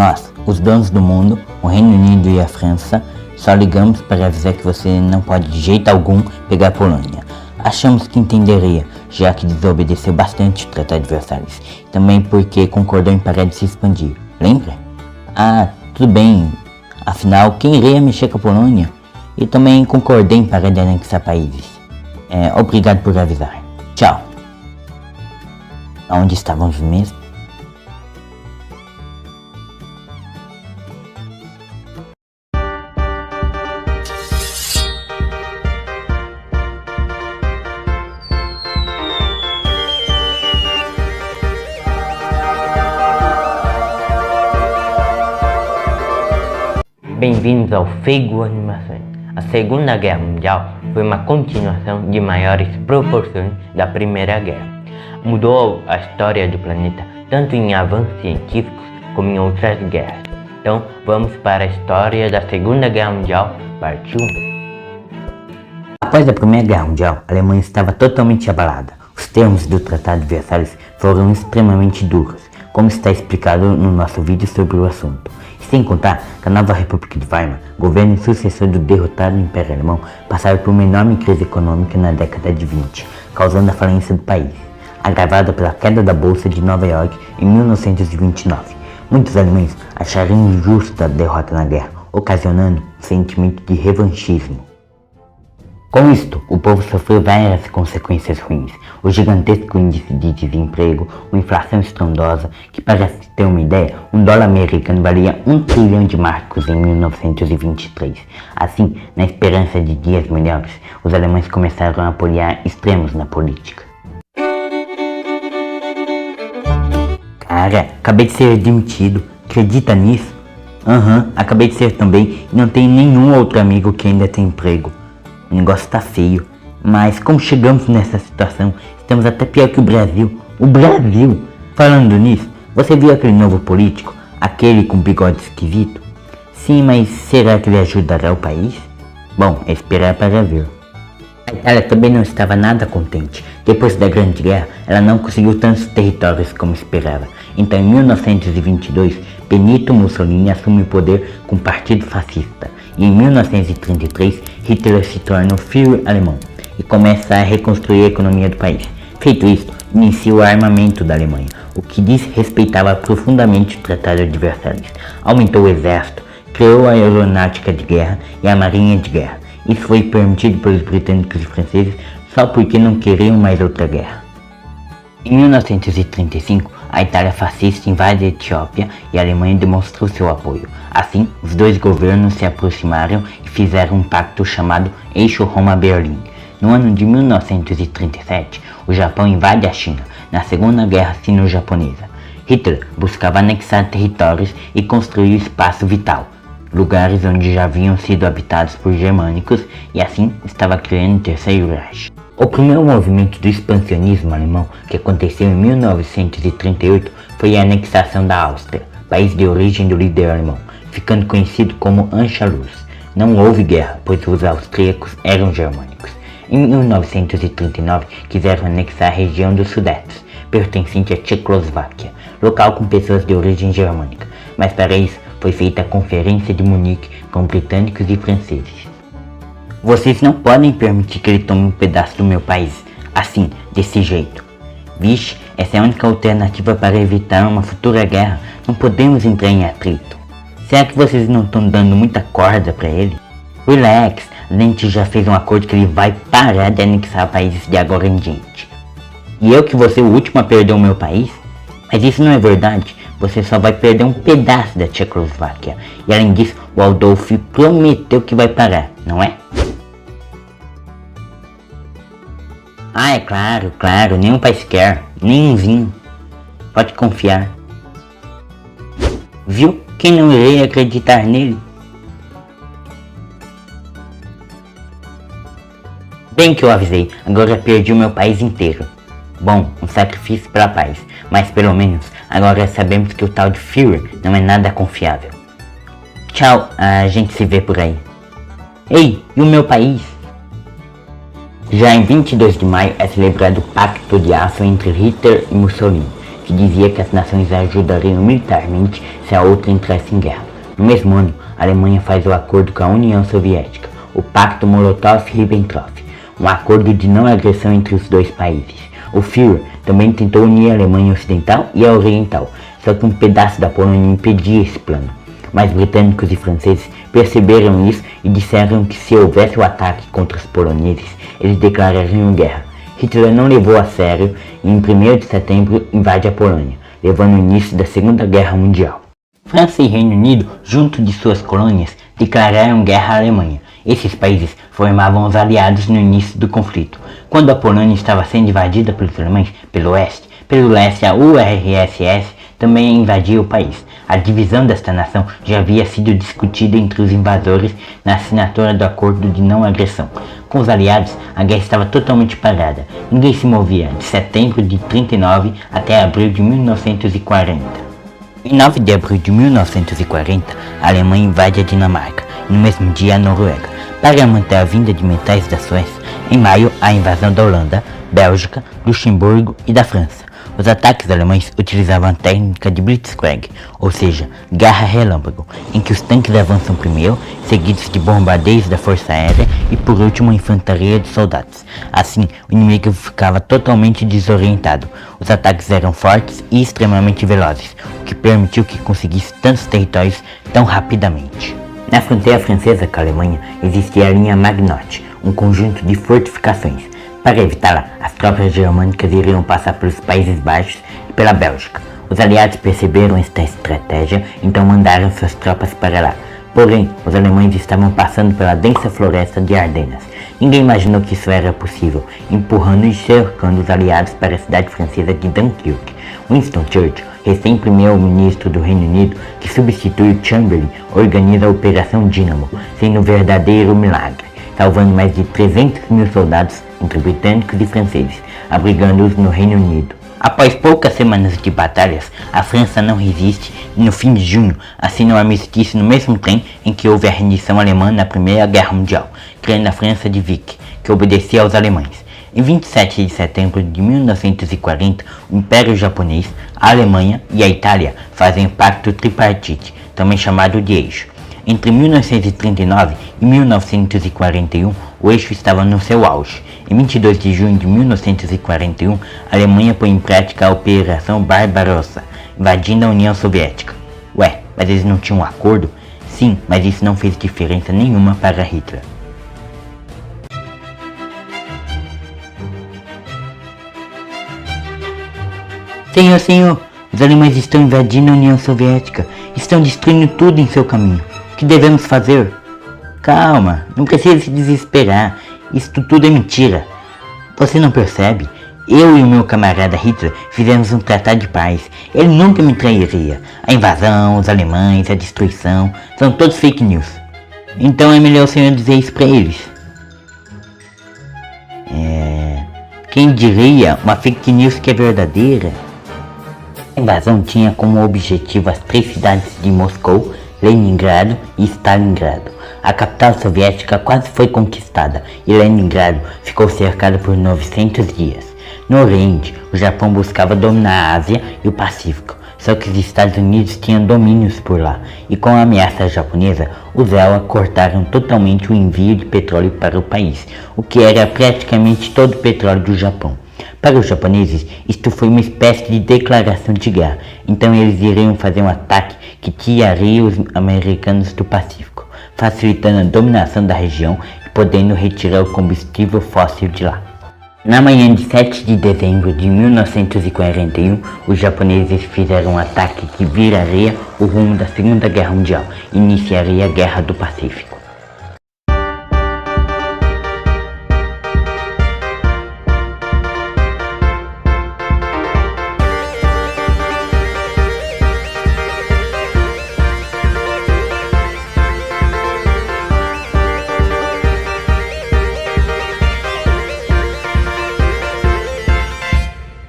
Nós, os donos do mundo, o Reino Unido e a França, só ligamos para avisar que você não pode de jeito algum pegar a Polônia. Achamos que entenderia, já que desobedeceu bastante o Tratado de Versalhes, também porque concordou em parar de se expandir, lembra? Ah, tudo bem, afinal quem iria mexer com a Polônia? E também concordei em parar de anexar países. Obrigado por avisar. Tchau. Onde estávamos mesmo? Bem-vindos ao Feigo Animações. A Segunda Guerra Mundial foi uma continuação de maiores proporções da Primeira Guerra. Mudou a história do planeta tanto em avanços científicos como em outras guerras. Então vamos para a história da Segunda Guerra Mundial, parte 1. Após a Primeira Guerra Mundial, a Alemanha estava totalmente abalada. Os termos do Tratado de Versalhes foram extremamente duros, como está explicado no nosso vídeo sobre o assunto. Sem contar que a nova República de Weimar, governo sucessor do derrotado Império Alemão, passaram por uma enorme crise econômica na década de 20, causando a falência do país, agravada pela queda da Bolsa de Nova York em 1929. Muitos alemães acharam injusta a derrota na guerra, ocasionando um sentimento de revanchismo. Com isto, o povo sofreu várias consequências ruins, o gigantesco índice de desemprego, uma inflação estrondosa, que para se ter uma ideia, um dólar americano valia 1 trilhão de marcos em 1923. Assim, na esperança de dias melhores, os alemães começaram a apoiar extremos na política. Cara, acabei de ser demitido, acredita nisso? Acabei de ser também e não tenho nenhum outro amigo que ainda tem emprego. O negócio tá feio, mas como chegamos nessa situação, estamos até pior que o Brasil. O Brasil! Falando nisso, você viu aquele novo político? Aquele com bigode esquisito? Sim, mas será que ele ajudará o país? Bom, é esperar para ver. A Itália também não estava nada contente. Depois da Grande Guerra, ela não conseguiu tantos territórios como esperava. Então, em 1922, Benito Mussolini assume o poder com o Partido Fascista. E em 1933, Hitler se torna o Führer alemão e começa a reconstruir a economia do país. Feito isto, inicia o armamento da Alemanha, o que desrespeitava profundamente o Tratado de Versalhes. Aumentou o exército, criou a aeronáutica de guerra e a marinha de guerra. Isso foi permitido pelos britânicos e franceses só porque não queriam mais outra guerra. Em 1935, a Itália fascista invade a Etiópia e a Alemanha demonstrou seu apoio. Assim, os dois governos se aproximaram e fizeram um pacto chamado Eixo Roma-Berlim. No ano de 1937, o Japão invade a China, na Segunda Guerra Sino-Japonesa. Hitler buscava anexar territórios e construir espaço vital, lugares onde já haviam sido habitados por germânicos, e assim estava criando o Terceiro Reich. O primeiro movimento do expansionismo alemão, que aconteceu em 1938, foi a anexação da Áustria, país de origem do líder alemão, ficando conhecido como Anschluss. Não houve guerra, pois os austríacos eram germânicos. Em 1939, quiseram anexar a região dos Sudetos, pertencente à Tchecoslováquia, local com pessoas de origem germânica, mas para isso foi feita a Conferência de Munique com britânicos e franceses. Vocês não podem permitir que ele tome um pedaço do meu país, assim, desse jeito. Vixe, essa é a única alternativa para evitar uma futura guerra, não podemos entrar em atrito. Será que vocês não estão dando muita corda para ele? Relax, a gente já fez um acordo que ele vai parar de anexar países de agora em diante. E eu que vou ser o último a perder o meu país? Mas isso não é verdade, você só vai perder um pedaço da Tchecoslováquia. E além disso, o Adolf prometeu que vai parar, não é? Ah, é claro, nenhum país quer, nenhumzinho. Pode confiar. Viu? Quem não iria acreditar nele? Bem que eu avisei, agora perdi o meu país inteiro. Bom, um sacrifício pela paz, mas pelo menos agora sabemos que o tal de Führer não é nada confiável. Tchau, a gente se vê por aí. Ei, e o meu país? Já em 22 de maio é celebrado o Pacto de Aço entre Hitler e Mussolini, que dizia que as nações ajudariam militarmente se a outra entrasse em guerra. No mesmo ano, a Alemanha faz o acordo com a União Soviética, o Pacto Molotov-Ribbentrop, um acordo de não agressão entre os dois países. O Führer também tentou unir a Alemanha Ocidental e a Oriental, só que um pedaço da Polônia impedia esse plano. Mas britânicos e franceses perceberam isso e disseram que se houvesse o ataque contra os poloneses, eles declarariam guerra. Hitler não levou a sério e em 1º de setembro invade a Polônia, levando o início da Segunda Guerra Mundial. França e Reino Unido, junto de suas colônias, declararam guerra à Alemanha. Esses países formavam os aliados no início do conflito. Quando a Polônia estava sendo invadida pelos alemães pelo oeste, pelo leste a URSS também invadia o país. A divisão desta nação já havia sido discutida entre os invasores na assinatura do acordo de não agressão. Com os aliados, a guerra estava totalmente parada. Ninguém se movia de setembro de 39 até abril de 1940. Em 9 de abril de 1940, a Alemanha invade a Dinamarca e no mesmo dia a Noruega. Para manter a vinda de metais da Suécia, em maio a invasão da Holanda, Bélgica, Luxemburgo e da França. Os ataques alemães utilizavam a técnica de Blitzkrieg, ou seja, guerra relâmpago, em que os tanques avançam primeiro, seguidos de bombardeios da força aérea e por último a infantaria de soldados. Assim, o inimigo ficava totalmente desorientado. Os ataques eram fortes e extremamente velozes, o que permitiu que conseguisse tantos territórios tão rapidamente. Na fronteira francesa com a Alemanha existia a linha Maginot, um conjunto de fortificações. Para evitá-la, as tropas germânicas iriam passar pelos Países Baixos e pela Bélgica. Os aliados perceberam esta estratégia, então mandaram suas tropas para lá. Porém, os alemães estavam passando pela densa floresta de Ardenas. Ninguém imaginou que isso era possível, empurrando e cercando os aliados para a cidade francesa de Dunkirk. Winston Churchill, recém-primeiro-ministro do Reino Unido, que substitui Chamberlain, organiza a Operação Dínamo, sendo um verdadeiro milagre, salvando mais de 300 mil soldados entre britânicos e franceses, abrigando-os no Reino Unido. Após poucas semanas de batalhas, a França não resiste e no fim de junho assina o armistício no mesmo trem em que houve a rendição alemã na Primeira Guerra Mundial, criando a França de Vichy, que obedecia aos alemães. Em 27 de setembro de 1940, o Império Japonês, a Alemanha e a Itália fazem o Pacto Tripartite, também chamado de Eixo. Entre 1939 e 1941, o eixo estava no seu auge. Em 22 de junho de 1941, a Alemanha põe em prática a Operação Barbarossa, invadindo a União Soviética. Ué, mas eles não tinham um acordo? Sim, mas isso não fez diferença nenhuma para Hitler. Senhor, os alemães estão invadindo a União Soviética, estão destruindo tudo em seu caminho. O que devemos fazer? Calma, não precisa se desesperar, isso tudo é mentira. Você não percebe? Eu e o meu camarada Hitler fizemos um tratado de paz, ele nunca me trairia. A invasão, os alemães, a destruição, são todos fake news. Então é melhor o senhor dizer isso pra eles. Quem diria uma fake news que é verdadeira? A invasão tinha como objetivo as 3 cidades de Moscou, Leningrado e Stalingrado. A capital soviética quase foi conquistada e Leningrado ficou cercado por 900 dias. No Oriente, o Japão buscava dominar a Ásia e o Pacífico, só que os Estados Unidos tinham domínios por lá, e com a ameaça japonesa, os ZELA cortaram totalmente o envio de petróleo para o país, o que era praticamente todo o petróleo do Japão. Para os japoneses, isto foi uma espécie de declaração de guerra, então eles iriam fazer um ataque que tiraria os americanos do Pacífico, facilitando a dominação da região e podendo retirar o combustível fóssil de lá. Na manhã de 7 de dezembro de 1941, os japoneses fizeram um ataque que viraria o rumo da Segunda Guerra Mundial e iniciaria a Guerra do Pacífico.